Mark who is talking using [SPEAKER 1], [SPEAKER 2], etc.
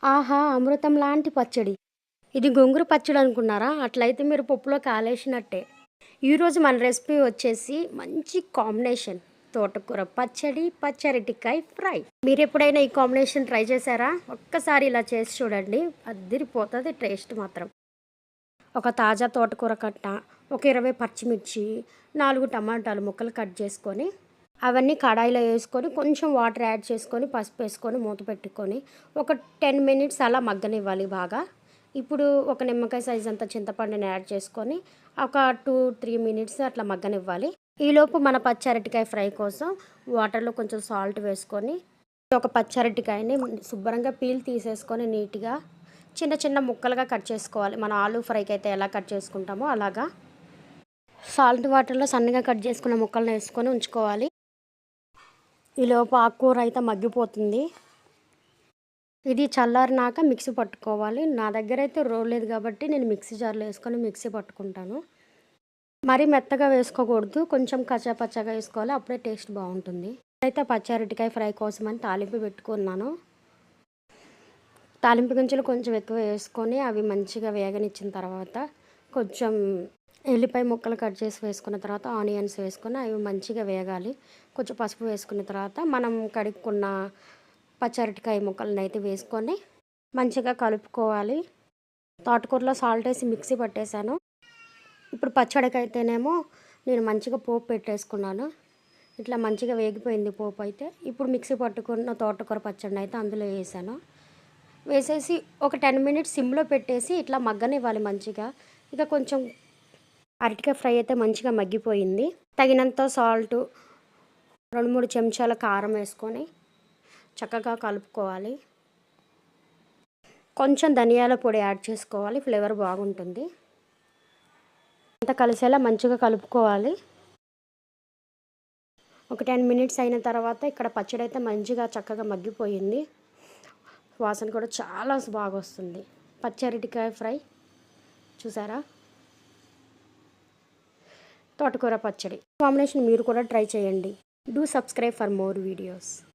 [SPEAKER 1] ఆహా! అమృతం లాంటి పచ్చడి. ఇది గోంగూర పచ్చడి అనుకున్నారా? అట్లయితే మీరు పప్పులో కాలేసినట్టే. ఈరోజు మన రెసిపీ వచ్చేసి మంచి కాంబినేషన్. తోటకూర పచ్చడి, పచ్చరటికాయ ఫ్రై. మీరెప్పుడైనా ఈ కాంబినేషన్ ట్రై చేశారా? ఒక్కసారి ఇలా చేసి చూడండి. అద్దిరిపోతది టేస్ట్ మాత్రం. ఒక తాజా తోటకూర కట్ట, ఒక 20 పచ్చిమిర్చి, 4 టమాటాలు ముక్కలు కట్ చేసుకొని, అవన్నీ కడాయిలో వేసుకొని, కొంచెం వాటర్ యాడ్ చేసుకొని, పసుపు వేసుకొని, మూత పెట్టుకొని, ఒక 10 మినిట్స్ అలా మగ్గనివ్వాలి బాగా. ఇప్పుడు ఒక నిమ్మకాయ సైజ్ అంత చింతపండుని యాడ్ చేసుకొని, ఒక 2-3 మినిట్స్ అట్లా మగ్గనివ్వాలి. ఈలోపు మన పచ్చరటికాయ ఫ్రై కోసం వాటర్లో కొంచెం సాల్ట్ వేసుకొని, ఒక పచ్చరటికాయని శుభ్రంగా పీల్ తీసేసుకొని నీట్గా చిన్న చిన్న ముక్కలుగా కట్ చేసుకోవాలి. మన ఆలు ఫ్రైకి అయితే ఎలా కట్ చేసుకుంటామో అలాగా. సాల్ట్ వాటర్లో సన్నగా కట్ చేసుకున్న ముక్కలను వేసుకొని ఉంచుకోవాలి. ఈలోపు ఆకుకూర అయితే మగ్గిపోతుంది. ఇది చల్లారినాక మిక్సీ పట్టుకోవాలి. నా దగ్గర అయితే రోల్ లేదు కాబట్టి నేను మిక్సీ జార్లో వేసుకొని మిక్సీ పట్టుకుంటాను. మరీ మెత్తగా వేసుకోకూడదు, కొంచెం కచ్చాపచ్చాగా వేసుకోవాలి, అప్పుడే టేస్ట్ బాగుంటుంది. అయితే పచ్చరటికాయ ఫ్రై కోసమని తాలింపు పెట్టుకున్నాను. తాలింపు గింజలు కొంచెం ఎక్కువ వేసుకొని అవి మంచిగా వేగనిచ్చిన తర్వాత కొంచెం ఎల్లిపాయ ముక్కలు కట్ చేసి వేసుకున్న తర్వాత ఆనియన్స్ వేసుకొని అవి మంచిగా వేగాలి. కొంచెం పసుపు వేసుకున్న తర్వాత మనం కడుక్కున్న పచ్చరటికాయ ముక్కలను అయితే వేసుకొని మంచిగా కలుపుకోవాలి. తోటకూరలో సాల్ట్ వేసి మిక్సీ పట్టేశాను. ఇప్పుడు పచ్చడికి అయితేనేమో నేను మంచిగా పోపు పెట్టేసుకున్నాను. ఇట్లా మంచిగా వేగిపోయింది పోపు అయితే. ఇప్పుడు మిక్సీ పట్టుకున్న తోటకూర పచ్చడిని అయితే అందులో వేసాను. వేసేసి ఒక 10 మినిట్స్ సిమ్లో పెట్టేసి ఇట్లా మగ్గనివ్వాలి మంచిగా. ఇక కొంచెం అరటికాయ ఫ్రై అయితే మంచిగా మగ్గిపోయింది. తగినంత సాల్టు, 2-3 చెంచాల కారం వేసుకొని చక్కగా కలుపుకోవాలి. కొంచెం ధనియాల పొడి యాడ్ చేసుకోవాలి, ఫ్లేవర్ బాగుంటుంది. అంతా కలిసేలా మంచిగా కలుపుకోవాలి. ఒక 10 మినిట్స్ అయిన తర్వాత ఇక్కడ పచ్చడి అయితే మంచిగా చక్కగా మగ్గిపోయింది. వాసన కూడా చాలా బాగా వస్తుంది. పచ్చరటికాయ ఫ్రై చూసారా? తోటకూర పచ్చడి కాంబినేషన్ మీరు కూడా ట్రై చేయండి. Do subscribe for more videos.